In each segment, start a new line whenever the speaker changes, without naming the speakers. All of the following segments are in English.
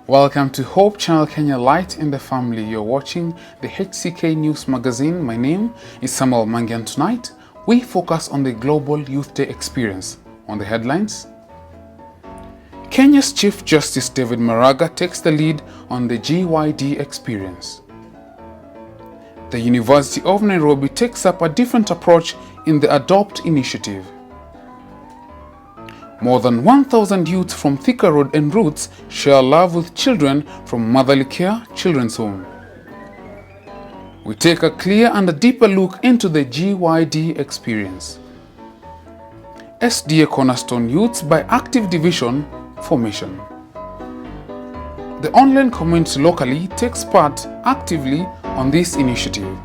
Welcome to Hope Channel Kenya Light in the Family. You're watching the HCK News Magazine. My name is Samuel Mangian. Tonight, we focus on the Global Youth Day experience. On the headlines, Kenya's Chief Justice David Maraga takes the lead on the GYD experience. The University of Nairobi takes up a different approach in the Adopt initiative. More than 1,000 youths from Thika Road and Roots share love with children from Motherly Care Children's Home. We take a clear and a deeper look into the GYD experience. SDA Cornerstone Youths by Active Division formation. The online community locally takes part actively on this initiative.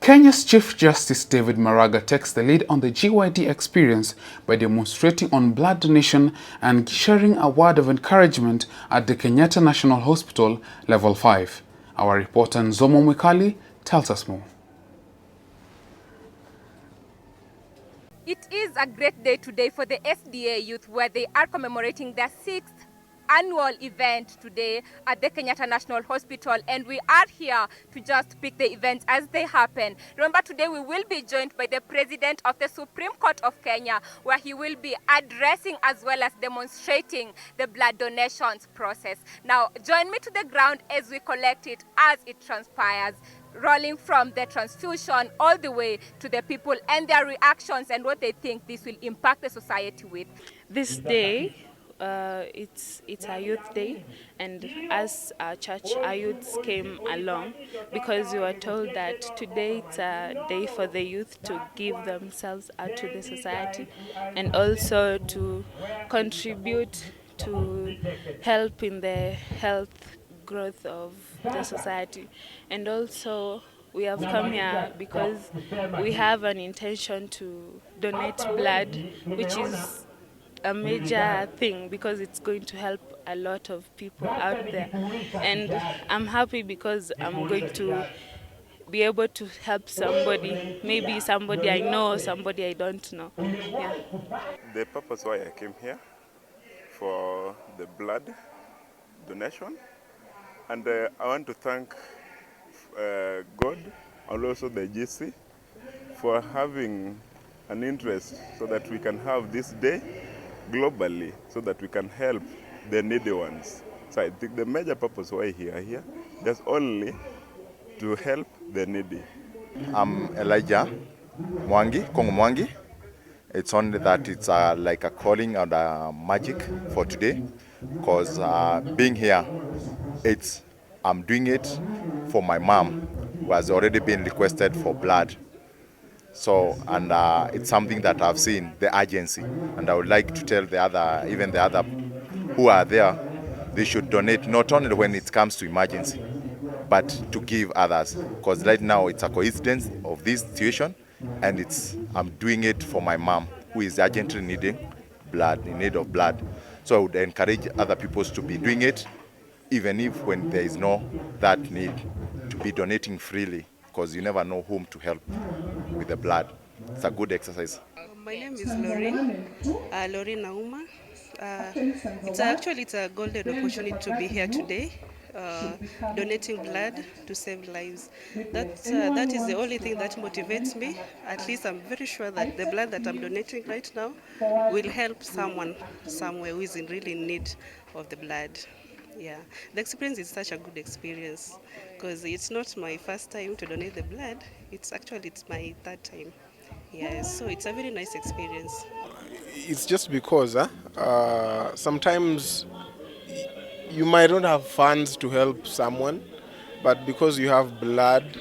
Kenya's Chief Justice David Maraga takes the lead on the GYD experience by demonstrating on blood donation and sharing a word of encouragement at the Kenyatta National Hospital, Level 5. Our reporter Nzomo Mwikali tells us more.
It is a great day today for the SDA youth, where they are commemorating their 6th annual event today at the Kenyatta National Hospital, and we are here to just pick the events as they happen. Remember, today we will be joined by the President of the Supreme Court of Kenya, where he will be addressing as well as demonstrating the blood donations process. Now, join me to the ground as we collect it as it transpires, rolling from the transfusion all the way to the people and their reactions and what they think this will impact the society with.
This day, it's a youth day, and as our church, our youths came along because we were told that today it's a day for the youth to give themselves out to the society and also to contribute to help in the health growth of the society. And also we have come here because we have an intention to donate blood, which is a major thing because it's going to help a lot of people out there. And I'm happy because I'm going to be able to help somebody, maybe somebody I know or somebody I don't know. Yeah.
The purpose why I came here for the blood donation, and I want to thank God and also the GC for having an interest so that we can have this day globally, so that we can help the needy ones. So I think the major purpose why we are here is only to help the needy.
I'm Elijah Kongo Mwangi. It's only that it's like a calling and a magic for today, because being here, I'm doing it for my mom, who has already been requested for blood. So, and it's something that I've seen the urgency, and I would like to tell the other who are there, they should donate not only when it comes to emergency, but to give others. Because right now it's a coincidence of this situation, and I'm doing it for my mom, who is urgently needing blood, in need of blood. So I would encourage other people to be doing it, even if when there is no that need, to be donating freely, because you never know whom to help with the blood. It's a good exercise.
My name is Lorraine Nauma. It's a golden opportunity to be here today, donating blood to save lives. That is the only thing that motivates me. At least I'm very sure that the blood that I'm donating right now will help someone somewhere who is really in need of the blood. Yeah, the experience is such a good experience because it's not my first time to donate the blood. It's my third time. Yeah, so it's a very nice experience.
It's just because sometimes you might not have funds to help someone, but because you have blood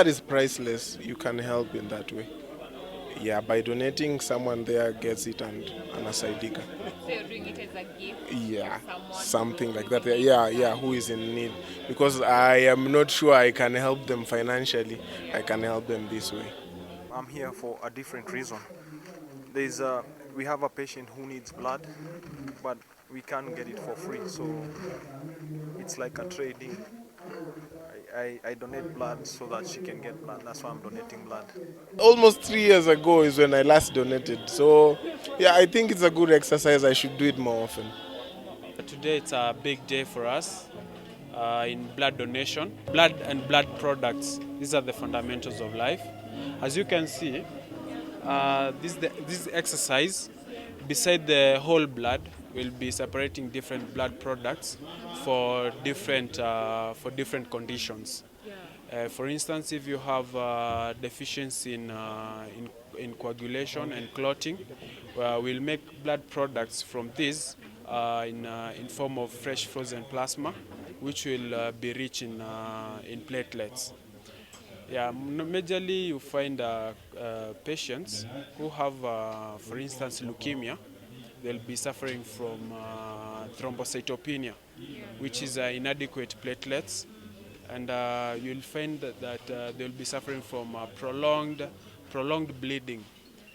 is priceless. You can help in that way. Yeah, by donating, someone there gets it and anasaidika.
So you're doing it as a gift?
Yeah, something like that. Yeah, who is in need. Because I am not sure I can help them financially. I can help them this way.
I'm here for a different reason. We have a patient who needs blood, but we can't get it for free, so it's like a trading. I donate blood so that she can get blood. That's why I'm donating blood.
Almost 3 years ago is when I last donated. So, yeah, I think it's a good exercise. I should do it more often.
Today it's a big day for us in blood donation. Blood and blood products, these are the fundamentals of life. As you can see, this exercise, beside the whole blood, will be separating different blood products for different conditions. For instance, if you have deficiency in coagulation and clotting, we'll make blood products from this in form of fresh frozen plasma, which will be rich in platelets. Yeah, majorly you find patients who have, for instance, leukemia. They'll be suffering from thrombocytopenia, which is inadequate platelets, and you'll find that they'll be suffering from prolonged bleeding.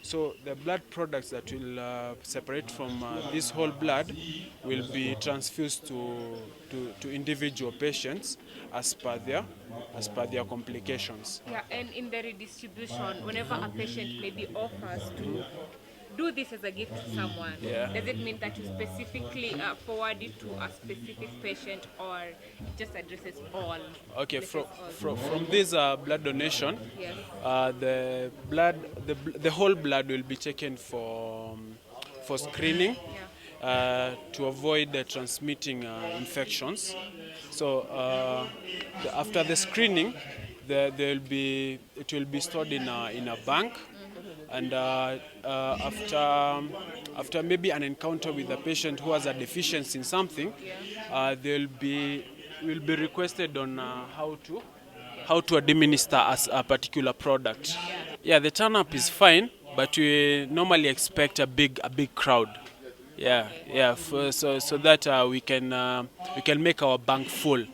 So the blood products that will separate from this whole blood will be transfused to individual patients as per their complications.
Yeah, and in the redistribution, whenever a patient maybe offers to do this as a gift to someone,
Yeah.
does it mean that you specifically forward it to a specific patient, or it just addresses all?
Okay,
Addresses all?
from this blood donation,
Yes.
the whole blood will be taken for screening to avoid transmitting infections. So after the screening, it will be stored in a bank, and after maybe an encounter with a patient who has a deficiency in something, will be requested on how to administer as a particular product. Yeah, the turn up is fine, but we normally expect a big crowd. Yeah, so that we can make our bank full.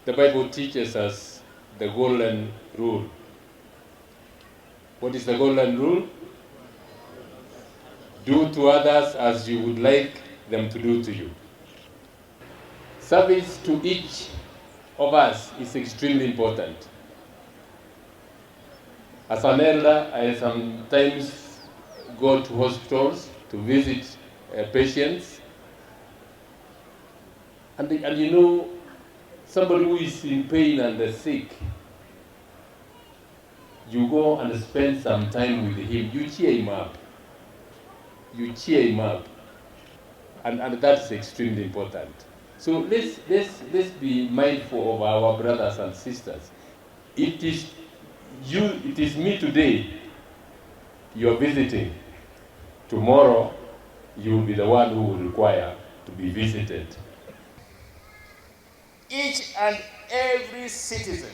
The Bible teaches us the golden rule. What is the golden rule? Do to others as you would like them to do to you. Service to each of us is extremely important. As an elder, I sometimes go to hospitals to visit patients, and you know, somebody who is in pain and sick, you go and spend some time with him, you cheer him up. And that's extremely important. So let's be mindful of our brothers and sisters. It is me today you're visiting. Tomorrow you will be the one who will require to be visited.
Each and every citizen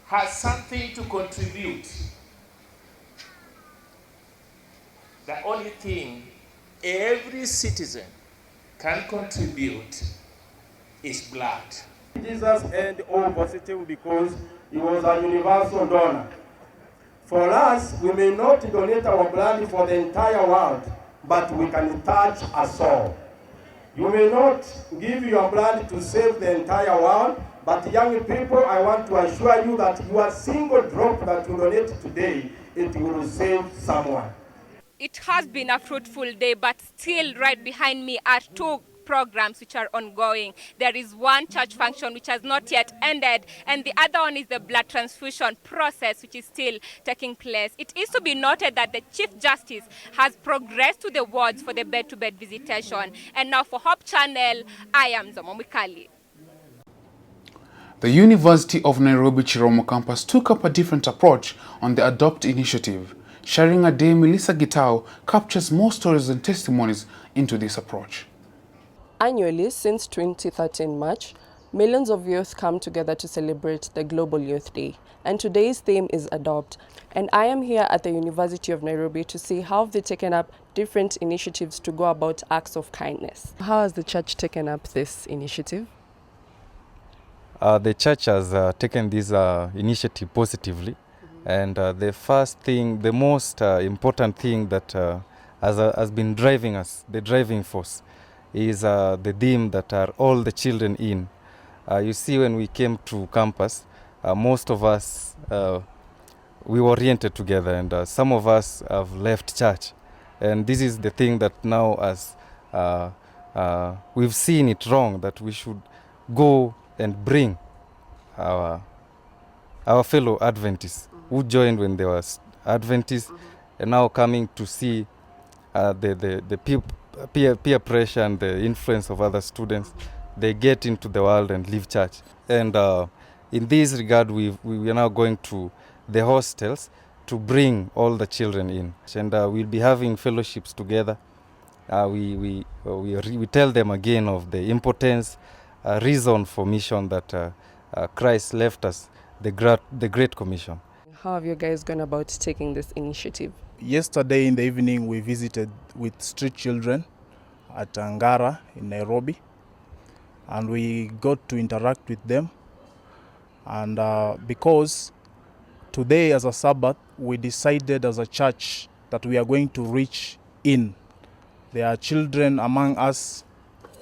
has something to contribute. The only thing every citizen can contribute is blood.
Jesus earned O positive because he was a universal donor. For us, we may not donate our blood for the entire world, but we can touch a soul. You may not give your blood to save the entire world, but young people, I want to assure you that your single drop that you donate today, it will save someone.
It has been a fruitful day, but still right behind me are two programs which are ongoing. There is one church function which has not yet ended, and the other one is the blood transfusion process which is still taking place. It is to be noted that the Chief Justice has progressed to the wards for the bed-to-bed visitation. And now for Hope Channel, I am Zomomikali.
The University of Nairobi Chiromo campus took up a different approach on the Adopt initiative. Sharing a Day, Melissa Gitao captures more stories and testimonies into this approach.
Annually, since 2013 March, millions of youth come together to celebrate the Global Youth Day. And today's theme is Adopt. And I am here at the University of Nairobi to see how they've taken up different initiatives to go about acts of kindness. How has the church taken up this initiative?
The church has taken this initiative positively. And the most important thing that has been driving us, the driving force, is the theme that are all the children in. You see, when we came to campus, most of us, we were oriented together, and some of us have left church. And this is the thing that now, as we've seen it wrong, that we should go and bring our fellow Adventists who joined when they were Adventists, and now coming to see the peer pressure and the influence of other students. They get into the world and leave church. And in this regard, we are now going to the hostels to bring all the children in. And we'll be having fellowships together. We tell them again of the importance, reason for mission that Christ left us, the Great Commission.
How have you guys gone about taking this initiative?
Yesterday in the evening, we visited with street children at Ngara in Nairobi, and we got to interact with them. And because today as a Sabbath, we decided as a church that we are going to reach in. There are children among us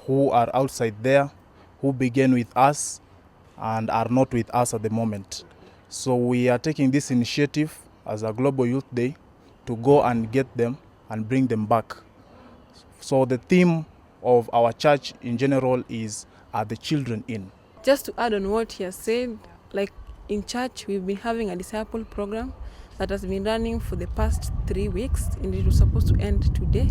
who are outside there, who began with us and are not with us at the moment. So we are taking this initiative as a Global Youth Day to go and get them and bring them back. So the theme of our church in general is "Are the Children In?"
Just to add on what he has said, like in church, we've been having a disciple program that has been running for the past 3 weeks, and it was supposed to end today.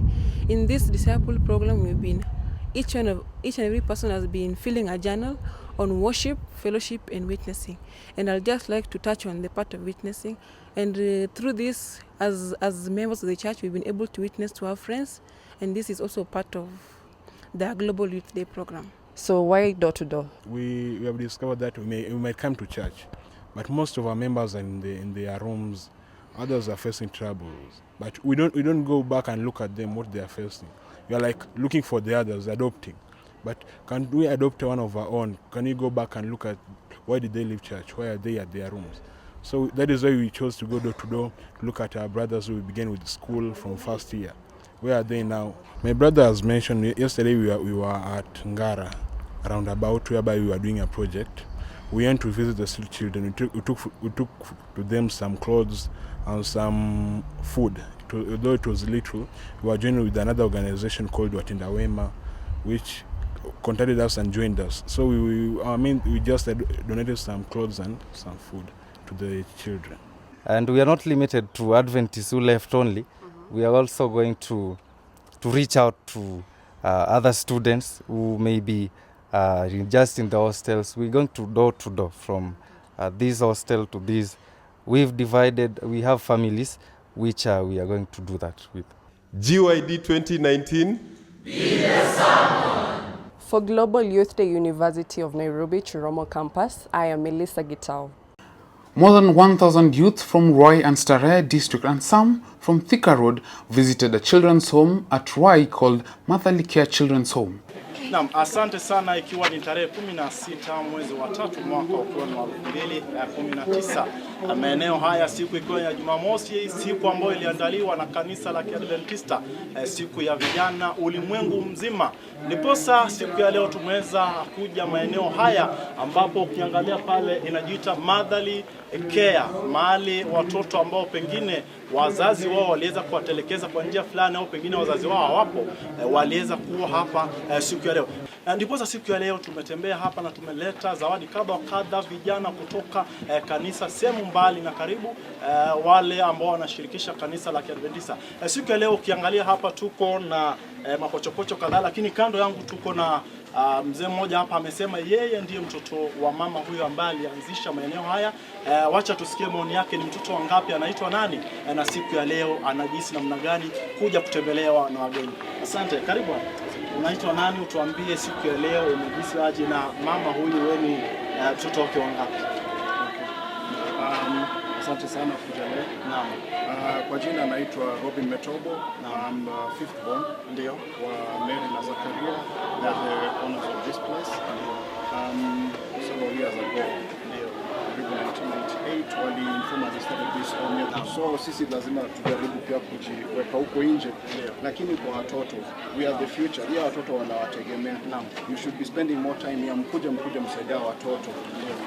In this disciple program, we've been each and every person has been filling a journal on worship, fellowship, and witnessing. And I'd just like to touch on the part of witnessing. And through this, as members of the church, we've been able to witness to our friends, and this is also part of the Global Youth Day program.
So why door to door?
We have discovered that we might come to church, but most of our members are in their rooms. Others are facing troubles, but we don't go back and look at them what they are facing. We are like looking for the others, adopting. But can we adopt one of our own? Can we go back and look at why did they leave church? Why are they at their rooms? So that is why we chose to go door to door, look at our brothers who began with school from first year. Where are they now? My brother has mentioned yesterday we were at Ngara, around about whereby we were doing a project. We went to visit the street children. We took to them some clothes and some food. Although it was little, we were joined with another organization called Watinda Wema, which contacted us and joined us. So we just donated some clothes and some food to the children.
And we are not limited to Adventists who left only. We are also going to reach out to other students who may be just in the hostels. We're going to door from this hostel to this. We've divided, we have families which we are going to do that with.
GYD 2019. Be the someone.
For Global Youth Day, University of Nairobi, Chiromo campus, I am Melissa Gitao.
More than 1,000 youth from Ruai and Starehe district and some from Thika Road visited a children's home at Ruai called Motherly Care Children's Home.
Naam, asante sana, ikiwa ni tarehe 16 mwezi wa 3 mwaka ukiwa ni 2019. Maeneo haya siku ikiwa ya Jumamosi, siku ambayo iliandaliwa na kanisa la Kiadventista, siku ya vijana ulimwengu mzima. Niposa siku ya leo tumeweza kuja maeneo haya ambapo ukiangalia pale inajiita Motherly Care, mahali watoto ambao pengine wazazi wao waliweza kuwatelekeza kwa njia fulani au pengine wazazi wao hawapo, waliweza kuwa hapa siku ya leo. Ndiposa siku ya leo tumetembea hapa na tumeleta zawadi kadha wa kadha vijana kutoka kanisa sehemu mbali na karibu, wale ambao wanashirikisha kanisa la Kiadventista. Siku ya leo ukiangalia hapa tuko na mapochopocho kadhaa, lakini kando yangu tuko na mzee mmoja hapa amesema yeye ndiye mtoto wa mama huyo ambaye alianzisha maeneo haya. Wacha tusikie maoni yake, ni mtoto wangapi, anaitwa nani, na siku ya leo anajisi namna gani kuja kutembelewa na wageni. Asante, karibu. Unaitwa nani, utuambie siku ya leo umejisi aje na mama huyu, wewe ni mtoto wake wangapi?
Asante sana kuja leo.
Naam.
Kwa jina naitwa Robin Metobo. I'm fifth born.
Ndio.
Wa Mary na Zakaria. They are the owners of this place. Several years ago.
Ndio.
In 1998 wali inform us therapies on it. So sisi lazima tujaribu pia kujiweka huko nje, lakini kwa watoto, we are the future. Pia watoto wanawategemea. You should be spending more time here, mkuja msaidia watoto,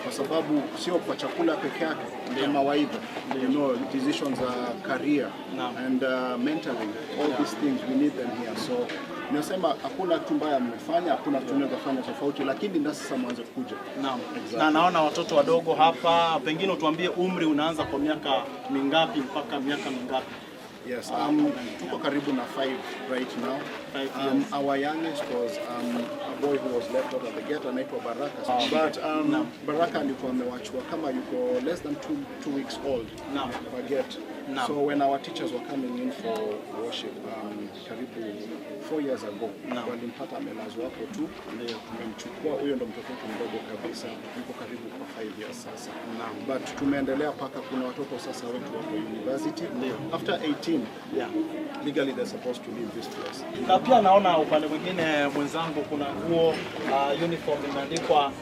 kwa sababu sio kwa chakula peke yake, ni mawaidha, you know, decisions, career and mentoring, all these things we need them here. So nasema hakuna kitu mbaya mmefanya, hakuna kitu tunaweza fanya tofauti, lakini na sasa mwanze kuja.
Naam. Exactly. Na naona watoto wadogo hapa, pengine utuambie umri unaanza kwa miaka mingapi mpaka miaka mingapi?
Yes, tuko karibu na 5 right now. 5 years. Our youngest was a boy who was left out of the gate, anaitwa Baraka. But Baraka alikuwa amewachwa kama yuko less than 2 weeks old. Now per gate. So when our teachers were coming in for worship, karibu 4 years ago, walimpata amelazwa hapo tu, ndio tumemchukua. Huyo ndo mtoto mdogo kabisa, yuko karibu kwa 5 years sasa. But tumeendelea paka kuna watoto sasa wetu wako university. After 18, legally they're supposed to leave this place.
Na pia naona upande mwingine mwenzangu kuna nguo uniform imeandikwa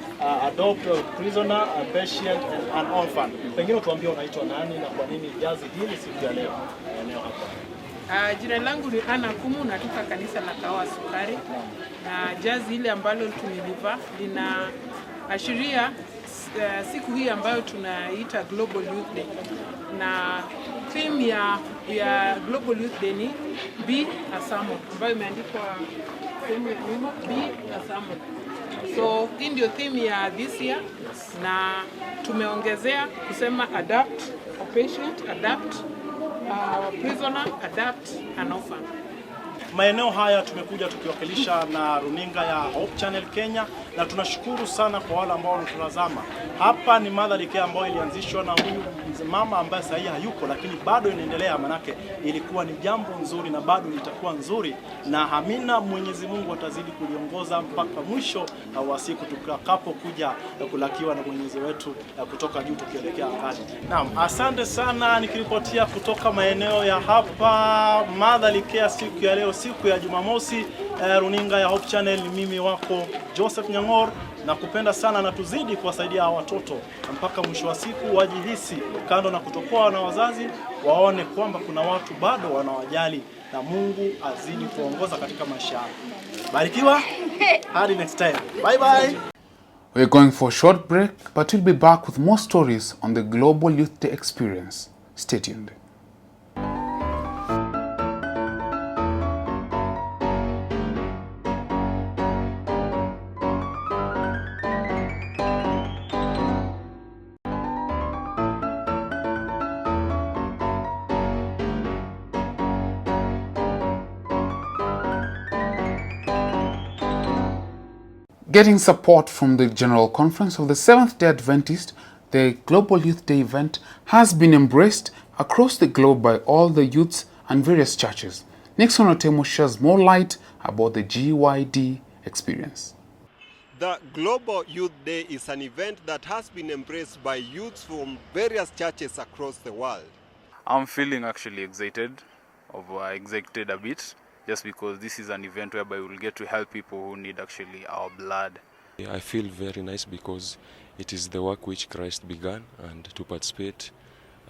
adopted prisoner, a patient and an orphan. Pengine tuambie unaitwa nani na kwa nini jazi hili siku ya leo eneo hapa?
Jina langu ni Ana Kumu, natoka kanisa la Kawa Sukari, na jazi ile ambalo tumelivaa linaashiria siku hii ambayo tunaita Global Youth Day, na theme ya Global Youth Day ni Be a Sermon, ambayo imeandikwa theme ya nyuma, Be a Sermon. So hii ndio theme ya this year, na tumeongezea kusema adapt a patient, adapt prisoner, adapt an orphan.
Maeneo haya tumekuja tukiwakilisha na runinga ya Hope Channel Kenya, na tunashukuru sana kwa wale ambao wanatazama. Hapa ni Motherly Care ambayo ilianzishwa na huyu mama ambaye sasa hayuko, lakini bado inaendelea, manake ilikuwa ni jambo nzuri na bado litakuwa nzuri, na amina Mwenyezi Mungu atazidi kuliongoza mpaka mwisho wa siku tutakapokuja kulakiwa na Mwenyezi wetu kutoka juu tukielekea angani. Naam, asante sana nikiripotia kutoka maeneo ya hapa Motherly Care siku ya leo, siku ya Jumamosi, runinga ya Hope Channel. Ni mimi wako Joseph Nyang'or, na kupenda sana na tuzidi kuwasaidia watoto mpaka mwisho wa siku wajihisi, kando na kutokuwa na wazazi, waone kwamba kuna watu bado wanawajali, na Mungu azidi kuongoza katika maisha yao. Barikiwa, hadi next time. Bye bye.
We're going for a short break, but we'll be back with more stories on the Global Youth Day experience. Stay tuned. Getting support from the General Conference of the Seventh-day Adventist, the Global Youth Day event has been embraced across the globe by all the youths and various churches. Nixon Otemo shares more light about the GYD experience.
The Global Youth Day is an event that has been embraced by youths from various churches across the world.
I'm feeling actually excited a bit, just because this is an event whereby we'll get to help people who need actually our blood.
I feel very nice because it is the work which Christ began, and to participate,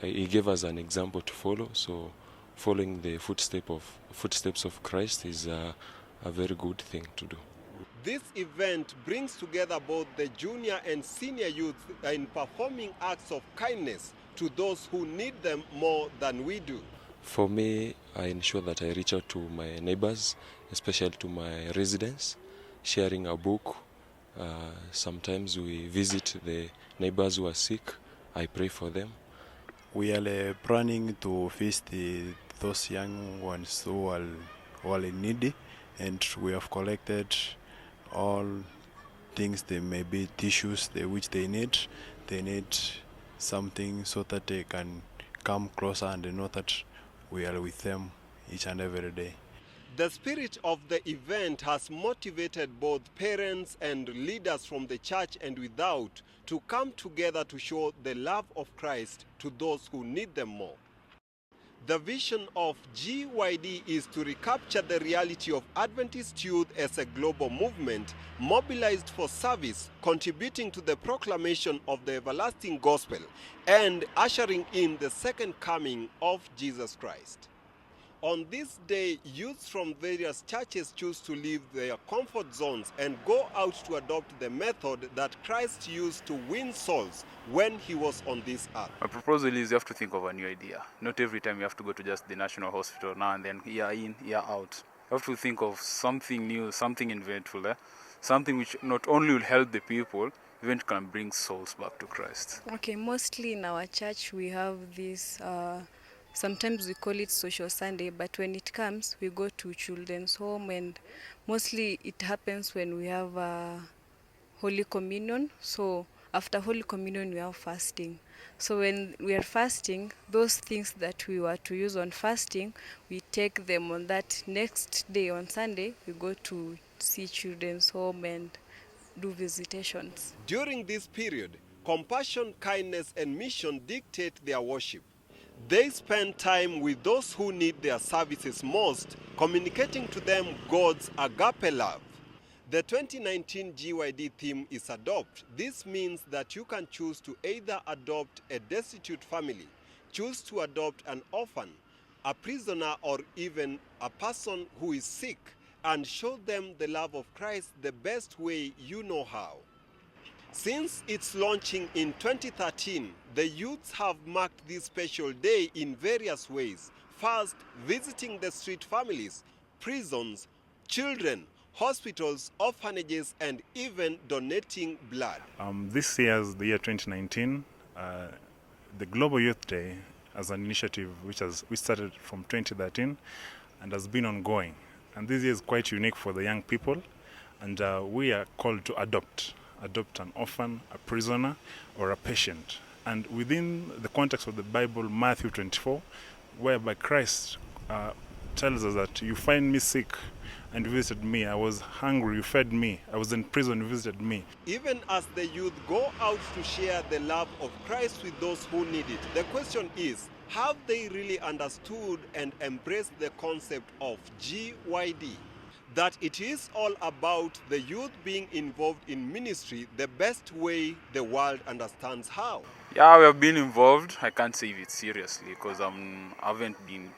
he gave us an example to follow. So following the footsteps of Christ is a very good thing to do.
This event brings together both the junior and senior youth in performing acts of kindness to those who need them more than we do.
For me, I ensure that I reach out to my neighbors, especially to my residents, sharing a book. Sometimes we visit the neighbors who are sick. I pray for them.
We are planning to visit those young ones who are needy, and we have collected all things. They may be tissues which they need. They need something so that they can come closer and know that we are with them each and every day.
The spirit of the event has motivated both parents and leaders from the church and without to come together to show the love of Christ to those who need them more. The vision of GYD is to recapture the reality of Adventist youth as a global movement mobilized for service, contributing to the proclamation of the everlasting gospel and ushering in the second coming of Jesus Christ. On this day, youths from various churches choose to leave their comfort zones and go out to adopt the method that Christ used to win souls when he was on this earth.
My proposal is you have to think of a new idea. Not every time you have to go to just the national hospital now and then, year in, year out. You have to think of something new, something inventful, something which not only will help the people, even can bring souls back to Christ.
Okay, mostly in our church we have this, sometimes we call it Social Sunday, but when it comes, we go to children's home, and mostly it happens when we have Holy Communion. So after Holy Communion, we have fasting. So when we are fasting, those things that we were to use on fasting, we take them on that next day, on Sunday, we go to see children's home and do visitations.
During this period, compassion, kindness, and mission dictate their worship. They spend time with those who need their services most, communicating to them God's agape love. The 2019 GYD theme is Adopt. This means that you can choose to either adopt a destitute family, choose to adopt an orphan, a prisoner, or even a person who is sick, and show them the love of Christ the best way you know how. Since its launching in 2013, the youths have marked this special day in various ways. First, visiting the street families, prisons, children, hospitals, orphanages, and even donating blood.
This year's the year 2019, the Global Youth Day as an initiative which started from 2013 and has been ongoing. And this year is quite unique for the young people, and we are called to adopt an orphan, a prisoner, or a patient. And within the context of the Bible, Matthew 24, whereby Christ tells us that you find me sick and you visited me, I was hungry, you fed me, I was in prison, you visited me.
Even as the youth go out to share the love of Christ with those who need it, the question is, have they really understood and embraced the concept of GYD? That it is all about the youth being involved in ministry the best way the world understands how.
Yeah, we have been involved. I can't say it seriously because I haven't been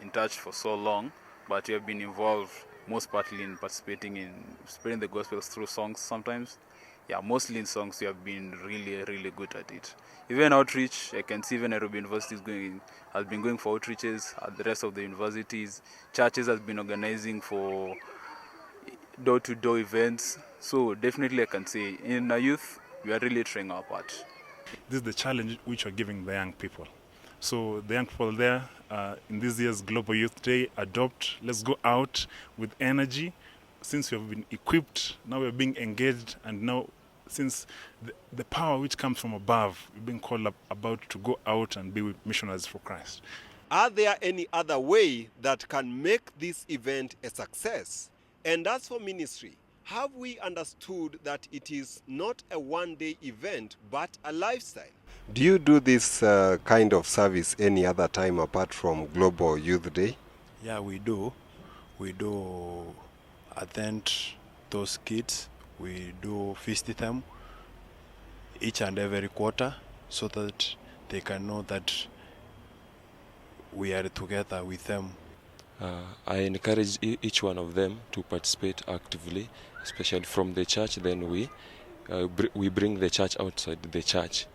in touch for so long, but we have been involved most partly in participating in spreading the gospel through songs sometimes. Yeah, mostly in songs. We have been really, really good at it. Even outreach, I can see even Nairobi University has been going for outreaches at the rest of the universities. Churches has been organizing for door-to-door events. So definitely I can say in our youth, we are really trying our part.
This is the challenge which we're giving the young people. So the young people there, in this year's Global Youth Day, adopt, let's go out with energy. Since we have been equipped, now we're being engaged, and now since the power which comes from above, we're being called about to go out and be with missionaries for Christ.
Are there any other way that can make this event a success? And as for ministry, have we understood that it is not a one-day event, but a lifestyle?
Do you do this kind of service any other time apart from Global Youth Day?
Yeah, we do. We do attend those kids. We do visit them each and every quarter so that they can know that we are together with them.
I encourage each one of them to participate actively, especially from the church. Then we bring the church outside the church,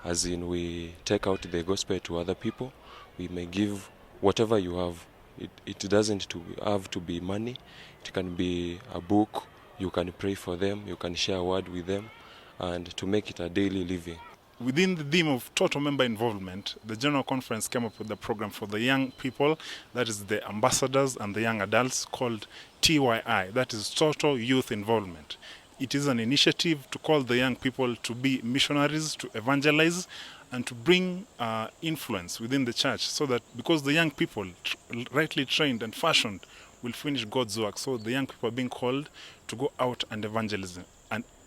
as in we take out the gospel to other people. We may give whatever you have. It doesn't have to be money. It can be a book. You can pray for them. You can share a word with them, and to make it a daily living.
Within the theme of total member involvement, the General Conference came up with a program for the young people, that is the ambassadors and the young adults, called TYI, that is Total Youth Involvement. It is an initiative to call the young people to be missionaries, to evangelize, and to bring influence within the church, so that because the young people, rightly trained and fashioned, will finish God's work. So the young people are being called to go out and evangelism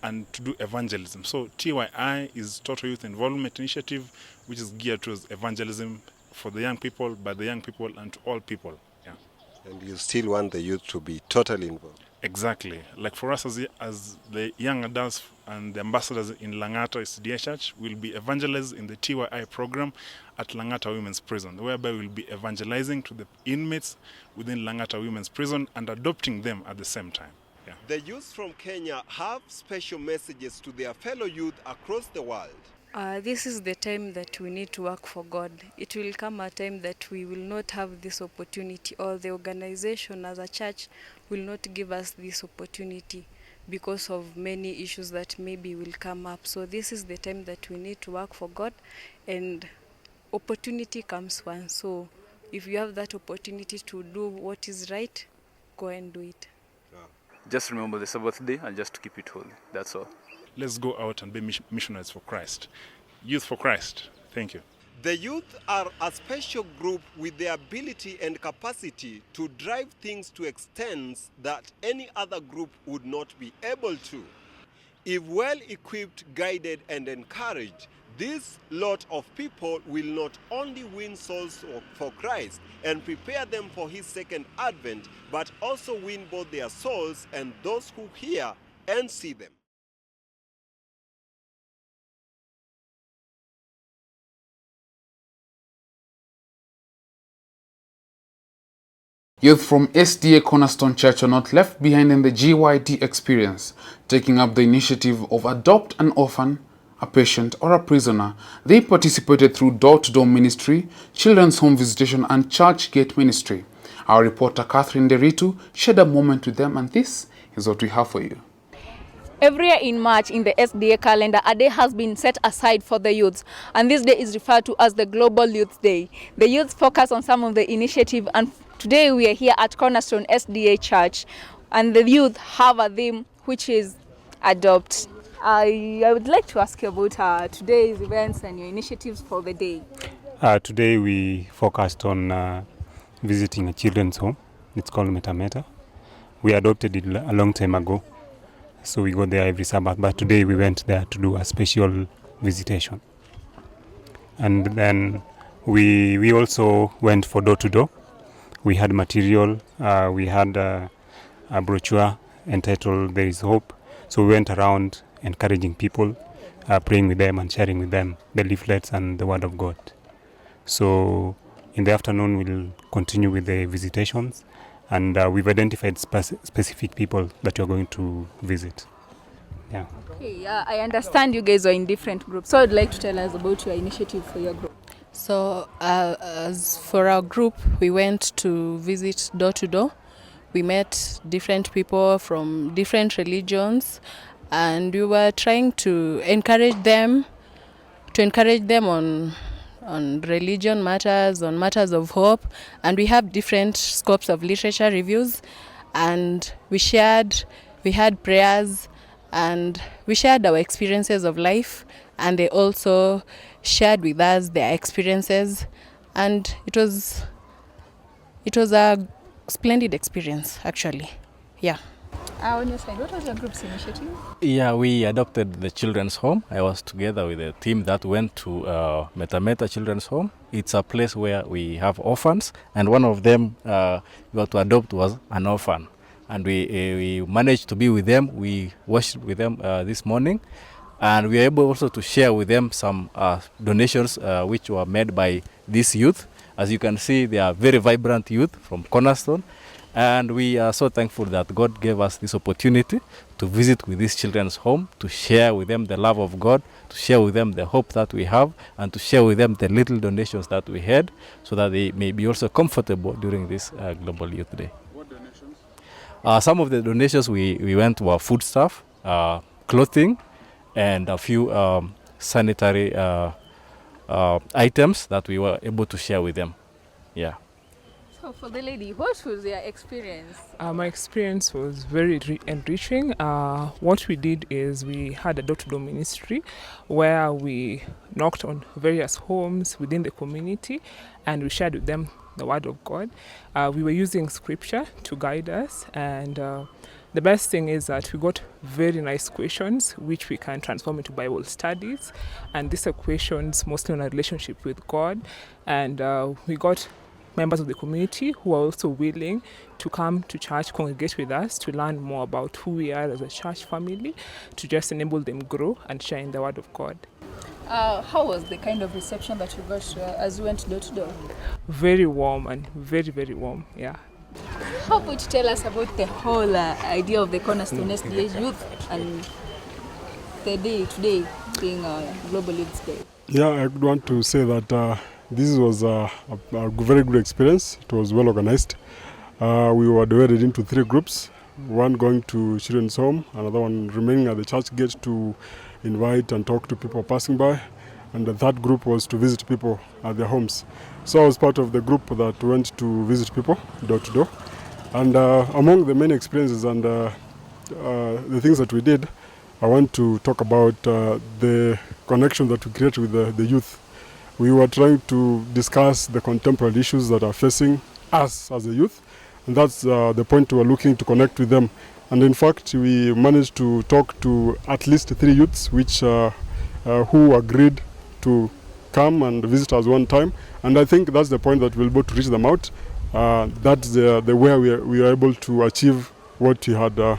and to do evangelism. So TYI is Total Youth Involvement Initiative, which is geared towards evangelism for the young people, by the young people, and to all people. Yeah.
And you still want the youth to be totally involved?
Exactly. Like for us as the young adults and the ambassadors in Langata SDA Church, we'll be evangelizing in the TYI program at Langata Women's Prison, whereby we'll be evangelizing to the inmates within Langata Women's Prison and adopting them at the same time. Yeah.
The youth from Kenya have special messages to their fellow youth across the world.
This is the time that we need to work for God. It will come a time that we will not have this opportunity, or the organization as a church will not give us this opportunity because of many issues that maybe will come up. So this is the time that we need to work for God, and opportunity comes once. So if you have that opportunity to do what is right, go and do it.
Just remember the Sabbath day and just to keep it holy. That's all.
Let's go out and be missionaries for Christ. Youth for Christ. Thank you.
The youth are a special group with the ability and capacity to drive things to extents that any other group would not be able to. If well equipped, guided, and encouraged, this lot of people will not only win souls for Christ and prepare them for his second advent, but also win both their souls and those who hear and see them.
Youth from SDA Cornerstone Church are not left behind in the GYD experience, taking up the initiative of adopt an orphan, a patient, or a prisoner. They participated through door-to-door ministry, children's home visitation, and church gate ministry. Our reporter Catherine Deritu shared a moment with them, and this is what we have for you.
Every year in March in the SDA calendar, a day has been set aside for the youths, and this day is referred to as the Global Youth Day. The youths focus on some of the initiative, and today we are here at Cornerstone SDA Church, and the youth have a theme which is Adopt. I would like to ask you about today's events and your initiatives for the day.
Today we focused on visiting a children's home. It's called Meta. We adopted it a long time ago, so we go there every Sabbath, but today we went there to do a special visitation. And then we also went for door to door. We had material, we had a brochure entitled There is Hope. So we went around encouraging people, praying with them and sharing with them the leaflets and the Word of God. So in the afternoon we'll continue with the visitations, and we've identified specific people that you're going to visit. Yeah.
Okay, I understand you guys are in different groups, so I'd like to tell us about your initiative for your group.
So as for our group, we went to visit door to door. We met different people from different religions, and we were trying to encourage them on religion matters, on matters of hope, and we have different scopes of literature reviews, and we had prayers, and we shared our experiences of life, and they also shared with us their experiences, and it was a splendid experience, actually. Yeah.
On your side, what was your group's initiative?
Yeah, we adopted the children's home. I was together with a team that went to Meta Children's Home. It's a place where we have orphans, and one of them we had to adopt was an orphan. And we managed to be with them. We worshiped with them this morning, and we were able also to share with them some donations which were made by this youth. As you can see, they are very vibrant youth from Cornerstone. And we are so thankful that God gave us this opportunity to visit with this children's home, to share with them the love of God, to share with them the hope that we have, and to share with them the little donations that we had, so that they may be also comfortable during this Global Youth Day.
What donations?
Some of the donations we went were food stuff, clothing, and a few sanitary items that we were able to share with them. Yeah.
So for the lady, what was your experience?
My experience was very enriching. What we did is we had a door-to-door ministry where we knocked on various homes within the community, and we shared with them the Word of God. We were using scripture to guide us, and The best thing is that we got very nice questions which we can transform into Bible studies, and these are questions mostly on our relationship with God, and we got members of the community who are also willing to come to church, congregate with us, to learn more about who we are as a church family, to just enable them grow and share in the Word of God.
How was the kind of reception that you got as you went door to door?
Very warm and very, very warm, yeah.
How would you tell us about the whole idea of the Cornerstone SDA Youth and the day today being Global Youth Day?
Yeah, I would want to say that this was a very good experience. It was well organized. We were divided into 3 groups, one going to children's home, another one remaining at the church gate to invite and talk to people passing by, and the third group was to visit people at their homes. So I was part of the group that went to visit people door to door. And among the many experiences and the things that we did, I want to talk about the connection that we create with the youth. We were trying to discuss the contemporary issues that are facing us as a youth, and that's the point we were looking to connect with them. And in fact, we managed to talk to at least 3 youths who agreed to come and visit us one time. And I think that's the point that we'll be able to reach them out. That's the way we are able to achieve what we had, the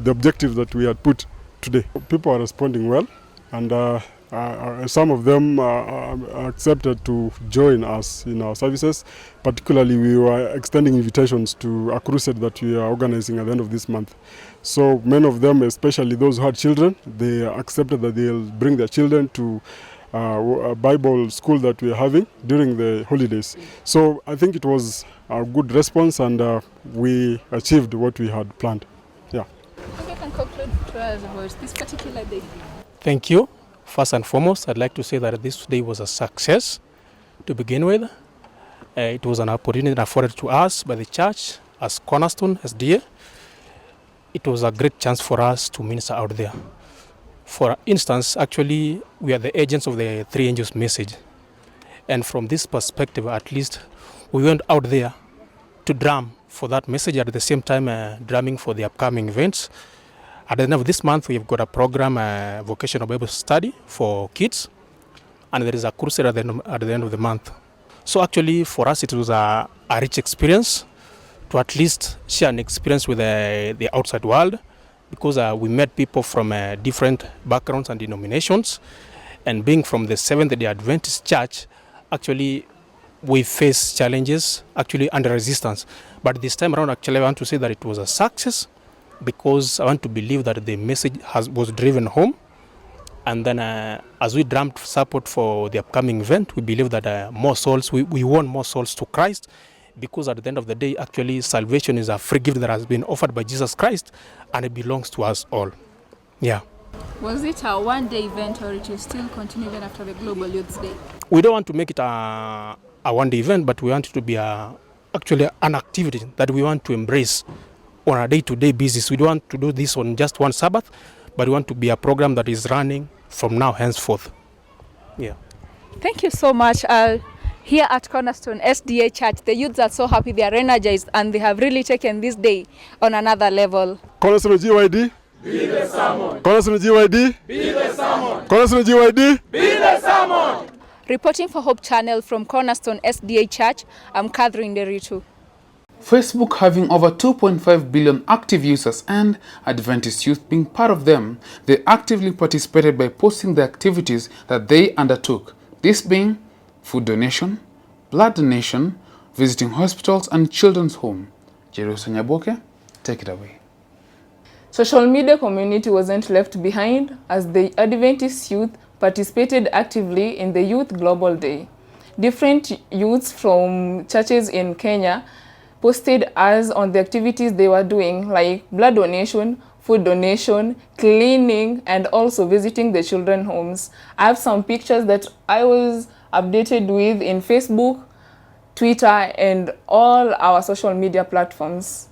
objective that we had put today. People are responding well, and some of them accepted to join us in our services. Particularly, we were extending invitations to a crusade that we are organizing at the end of this month. So many of them, especially those who had children, they accepted that they'll bring their children to a Bible school that we are having during the holidays. So I think it was a good response, and we achieved what we had planned. Yeah.
If you can conclude to us about this particular day.
Thank you. First and foremost, I'd like to say that this day was a success to begin with. It was an opportunity afforded to us by the church as Cornerstone SDA. It was a great chance for us to minister out there. For instance, actually, we are the agents of the 3 angels message. And from this perspective, at least, we went out there to drum for that message, at the same time drumming for the upcoming events. At the end of this month, we've got a program, vocational Bible study for kids, and there is a crusade at the end of the month. So actually, for us, it was a rich experience to at least share an experience with the outside world, because we met people from different backgrounds and denominations, and being from the Seventh-day Adventist Church, actually, we face challenges, actually under resistance. But this time around, actually, I want to say that it was a success, because I want to believe that the message was driven home. And then as we drummed support for the upcoming event, we believe that more souls, we want more souls to Christ, because at the end of the day, actually, salvation is a free gift that has been offered by Jesus Christ, and it belongs to us all. Yeah.
Was it a one-day event, or it will still continue even after the Global Youth Day?
We don't want to make it a one-day event, but we want it to be actually an activity that we want to embrace on a day-to-day basis. We don't want to do this on just one Sabbath, but we want to be a program that is running from now henceforth. Yeah.
Thank you so much. Here at Cornerstone SDA Church, the youths are so happy, they are energized, and they have really taken this day on another level.
Cornerstone GYD, be the sermon. Cornerstone GYD, be the sermon. Cornerstone GYD, be the sermon.
Reporting for Hope Channel from Cornerstone SDA Church, I'm Catherine Deritu.
Facebook having over 2.5 billion active users and Adventist youth being part of them, they actively participated by posting the activities that they undertook, this being food donation, blood donation, visiting hospitals and children's home. Jerusalem Nyaboke, take it away.
Social media community wasn't left behind as the Adventist youth participated actively in the Youth Global Day. Different youths from churches in Kenya posted us on the activities they were doing, like blood donation, food donation, cleaning, and also visiting the children's homes. I have some pictures that I was updated with in Facebook, Twitter, and all our social media platforms.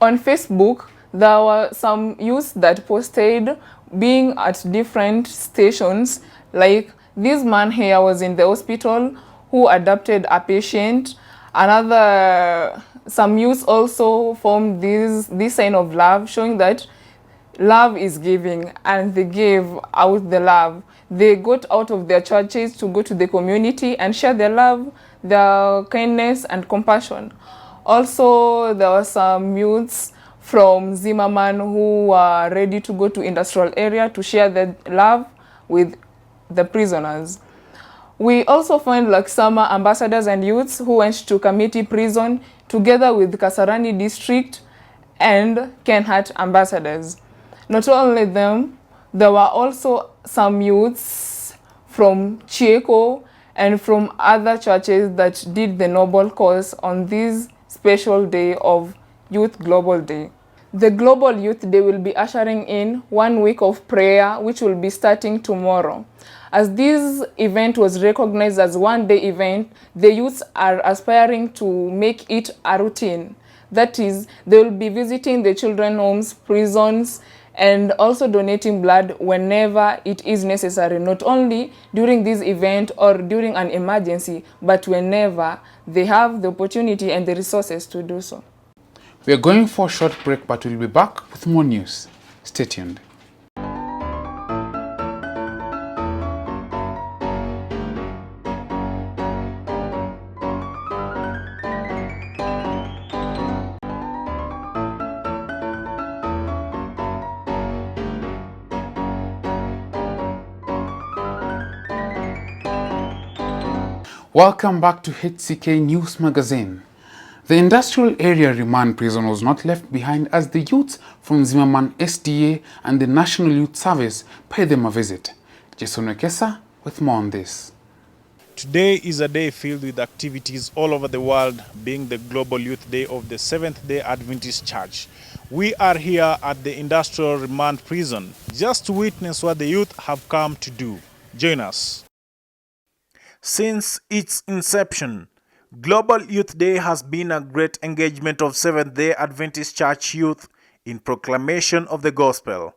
On Facebook, there were some youths that posted being at different stations, like this man here was in the hospital who adopted a patient. Another some youths also formed this sign of love, showing that love is giving, and they gave out the love. They got out of their churches to go to the community and share their love, their kindness and compassion. Also, there were some youths from Zimmerman who were ready to go to industrial area to share their love with the prisoners. We also find like summer ambassadors and youths who went to Kamiti prison together with Kasarani district and Kenhat ambassadors. Not only them, there were also some youths from Chieko and from other churches that did the noble cause on this special day of Youth Global Day. The Global Youth Day will be ushering in 1 week of prayer, which will be starting tomorrow. As this event was recognized as one-day event, the youths are aspiring to make it a routine. That is, they will be visiting the children's homes, prisons, and also donating blood whenever it is necessary, not only during this event or during an emergency, but whenever they have the opportunity and the resources to do so.
We are going for a short break, but we'll be back with more news. Stay tuned. Welcome back to HCK News Magazine. The industrial area remand prison was not left behind as the youths from Zimmerman SDA and the National Youth Service paid them a visit. Jason Wekesa with more on this.
Today is a day filled with activities all over the world, being the Global Youth Day of the Seventh-day Adventist Church. We are here at the Industrial Remand Prison just to witness what the youth have come to do. Join us. Since its inception, Global Youth Day has been a great engagement of Seventh-day Adventist Church youth in proclamation of the gospel.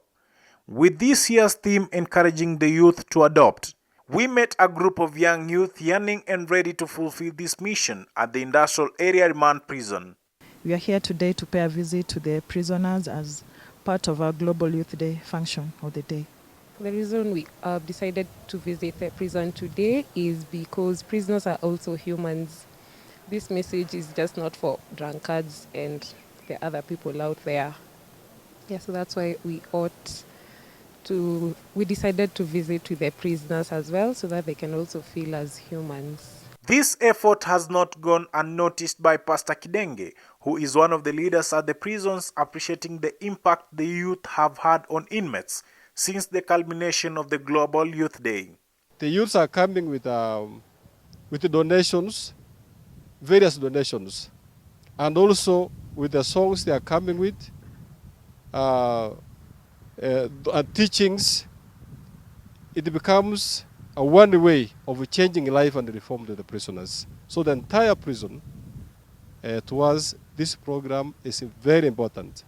With this year's theme encouraging the youth to adopt, we met a group of young youth yearning and ready to fulfill this mission at the Industrial Area Remand Prison.
We are here today to pay a visit to the prisoners as part of our Global Youth Day function of the day.
The reason we decided to visit the prison today is because prisoners are also humans. This message is just not for drunkards and the other people out there. Yeah, so that's why we decided to visit to the prisoners as well so that they can also feel as humans.
This effort has not gone unnoticed by Pastor Kidenge, who is one of the leaders at the prisons, appreciating the impact the youth have had on inmates since the culmination of the Global Youth Day.
The youths are coming with the donations, various donations, and also with the songs they are coming with, teachings. It becomes a one way of changing life and reform to the prisoners. So the entire prison towards this program is very important,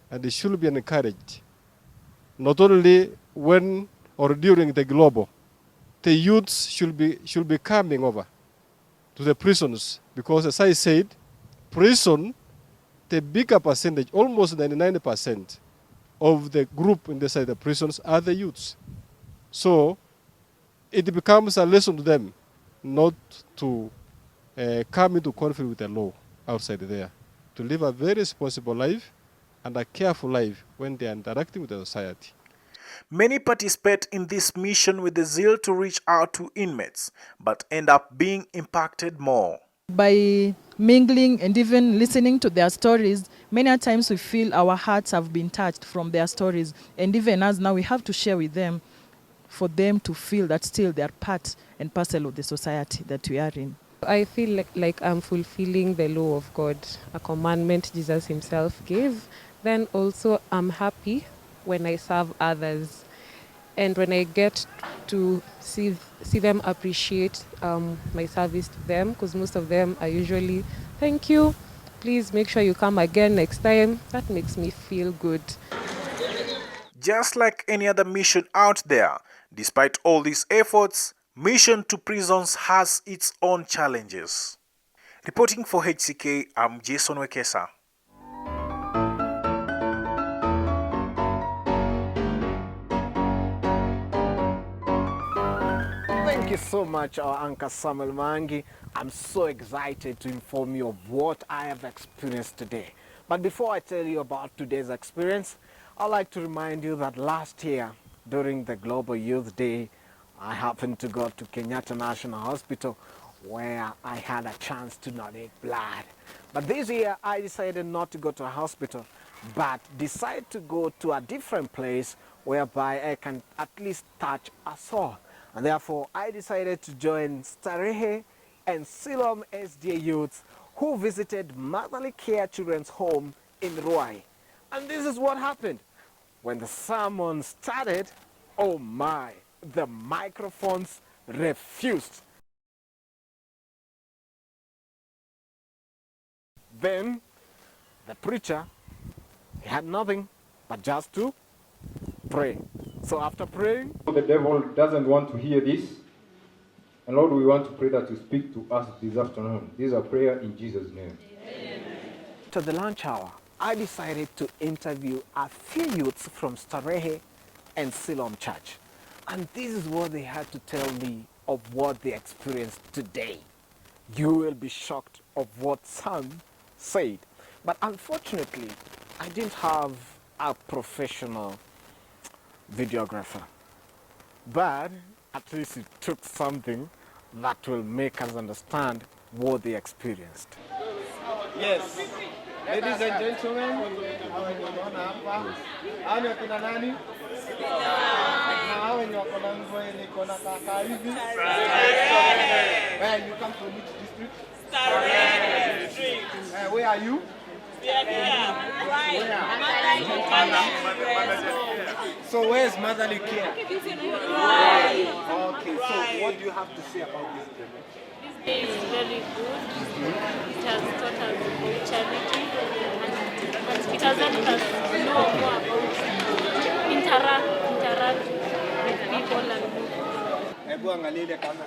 and it should be encouraged. Not only when or during the global, the youths should be coming over to the prisons, because as I said, prison, the bigger percentage, almost 99% of the group inside the prisons are the youths. So it becomes a lesson to them not to come into conflict with the law outside there, to live a very responsible life and a careful life when they are interacting with the society.
Many participate in this mission with the zeal to reach out to inmates, but end up being impacted more.
By mingling and even listening to their stories, many times we feel our hearts have been touched from their stories. And even as now we have to share with them for them to feel that still they are part and parcel of the society that we are in.
I feel like I'm fulfilling the law of God, a commandment Jesus himself gave. Then also I'm happy when I serve others, and when I get to see them appreciate my service to them, because most of them are usually, thank you, please make sure you come again next time. That makes me feel good.
Just like any other mission out there, despite all these efforts, mission to prisons has its own challenges.
Reporting for HCK, I'm Jason Wekesa.
Thank you so much, our Anchor Samuel Mangi. I'm so excited to inform you of what I have experienced today. But before I tell you about today's experience, I'd like to remind you that last year, during the Global Youth Day, I happened to go to Kenyatta National Hospital where I had a chance to donate blood. But this year, I decided not to go to a hospital, but decided to go to a different place whereby I can at least touch a soul. And therefore, I decided to join Starehe and Siloam SDA youths who visited Motherly Care Children's Home in Ruai. And this is what happened. When the sermon started, oh my, the microphones refused. Then the preacher, he had nothing but just to pray. So after praying,
the devil doesn't want to hear this. And Lord, we want to pray that you speak to us this afternoon. This is a prayer in Jesus' name.
Amen. To the lunch hour, I decided to interview a few youths from Starehe and Siloam Church. And this is what they had to tell me of what they experienced today. You will be shocked of what some said. But unfortunately, I didn't have a professional videographer. But at least it took something that will make us understand what they experienced.
Yes. Ladies and gentlemen, hawa ni wakina nani? Hawa ni wakona mvua yenye kona kaka hivi. Where you come from, which district? Where are you? So where's Motherly Care? Okay, so what do you have to say about this day?
This day is very good. It has taught us about charity and it has helped us know more about interact with people and
Hebu angalia ile kamera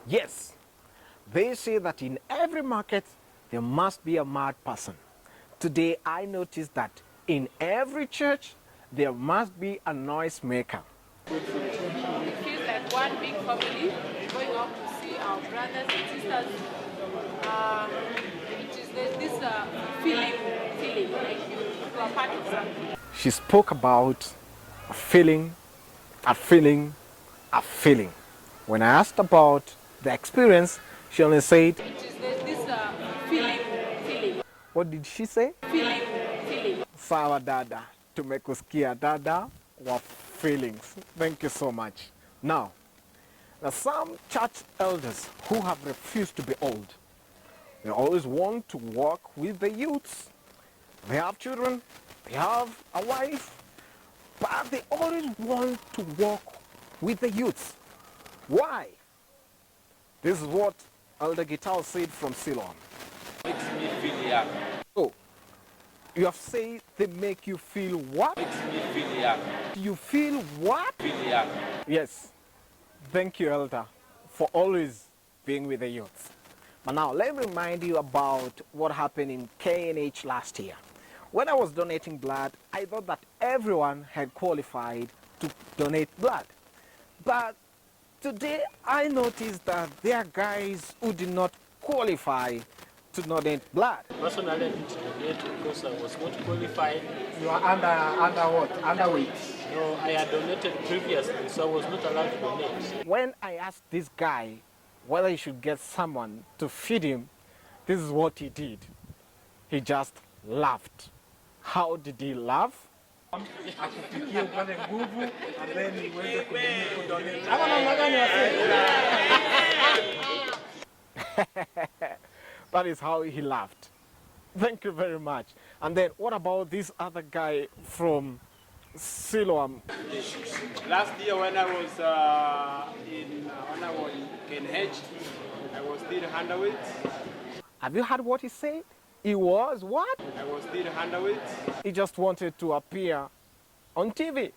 Yes, they say that in every market there must be a mad person. Today I noticed that in every church there must be a noise maker.
it feels like one big family going out to see our brothers and sisters. It is this feeling like you are part of something.
She spoke about a feeling. When I asked about the experience, she only said,
it is this feeling.
What did she say?
Feeling.
Sawa dada, tumekusikia dada wa feelings. Thank you so much. Now, some church elders who have refused to be old, they always want to walk with the youths. They have children, they have a wife, but they always want to walk with the youths. Why? This is what Elder Gital said from Siloam.
Makes me feel young.
So, you have said they make you feel what?
Makes me feel young.
You feel what?
Feel young.
Yes. Thank you, Elder, for always being with the youth. But now, let me remind you about what happened in KNH last year. When I was donating blood, I thought that everyone had qualified to donate blood. But today, I noticed that there are guys who did not qualify to donate blood.
Personally, I didn't donate because I was not qualified.
You are under what? Underweight?
No, I had donated previously, so I was not allowed to donate.
When I asked this guy whether he should get someone to feed him, this is what he did. He just laughed. How did he laugh?
Akupikie upate nguvu and then uweze kudonate.
That is how he laughed. Thank you very much. And then what about this other guy from Siloam?
Last year when I was in KNH, I was still underweight.
Have you heard what he said? He was what?
I was still underweight.
He just wanted to appear on TV.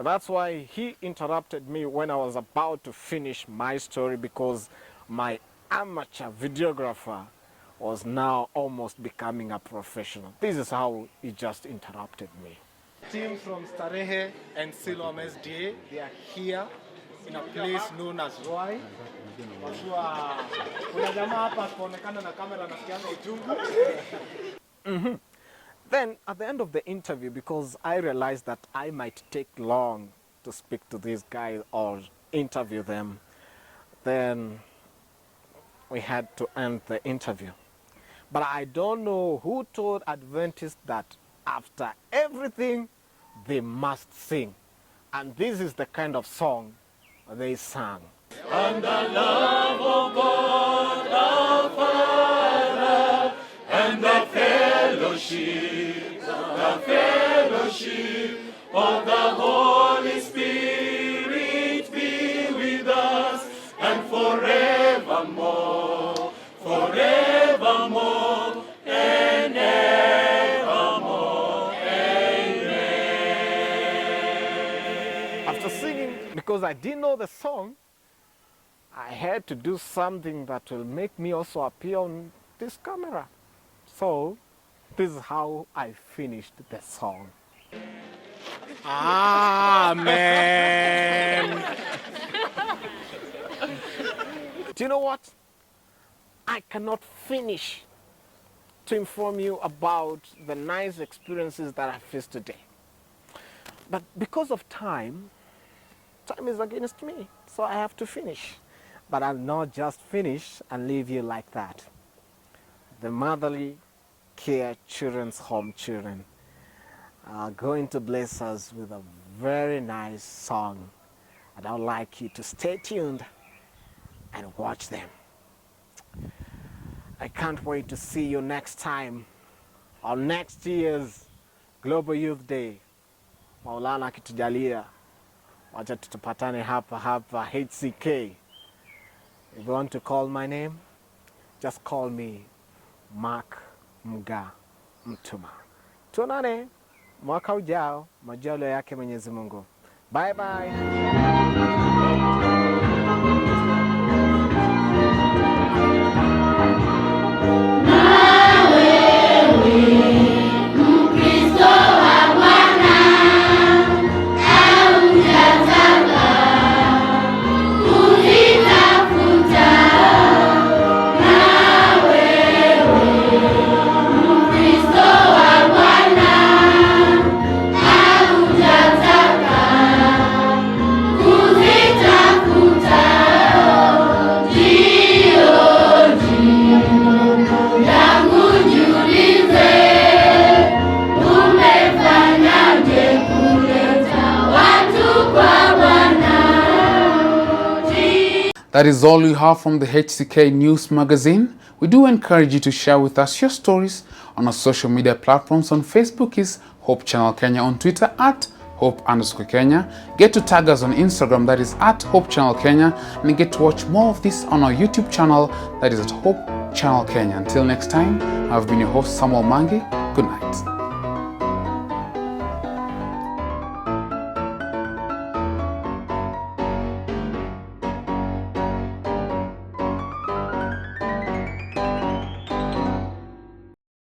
That's why he interrupted me when I was about to finish my story, because my amateur videographer was now almost becoming a professional. This is how he just interrupted me. Team from Starehe and Siloam SDA, they are here in a place known as Roy. Then at the end of the interview, because I realized that I might take long to speak to these guys or interview them, then we had to end the interview. But I don't know who told Adventists that after everything, they must sing. And this is the kind of song they sang.
And the love of God our Father, and the fellowship of the Holy Spirit be with us, and forevermore, forevermore, and evermore. Amen.
After singing, because I didn't know the song, I had to do something that will make me also appear on this camera. So, this is how I finished the song. Amen. Do you know what? I cannot finish to inform you about the nice experiences that I faced today. But because of time is against me, so I have to finish. But I'll not just finish and leave you like that. The Motherly Care Children's Home children are going to bless us with a very nice song. And I would like you to stay tuned and watch them. I can't wait to see you next time on next year's Global Youth Day. Maulana akitujalia, wacha tutapatane hapa HCK. If you want to call my name, just call me Mark Mga Mtuma. Tuonane mwaka ujao, majaliwa yake Mwenyezi Mungu. Bye bye.
That is all we have from the HCK News Magazine. We do encourage you to share with us your stories on our social media platforms. On Facebook is Hope Channel Kenya, on Twitter at Hope_Kenya. Get to tag us on Instagram, that is at Hope Channel Kenya, and get to watch more of this on our YouTube channel, that is at Hope Channel Kenya. Until next time, I've been your host Samuel Mangi. Good night.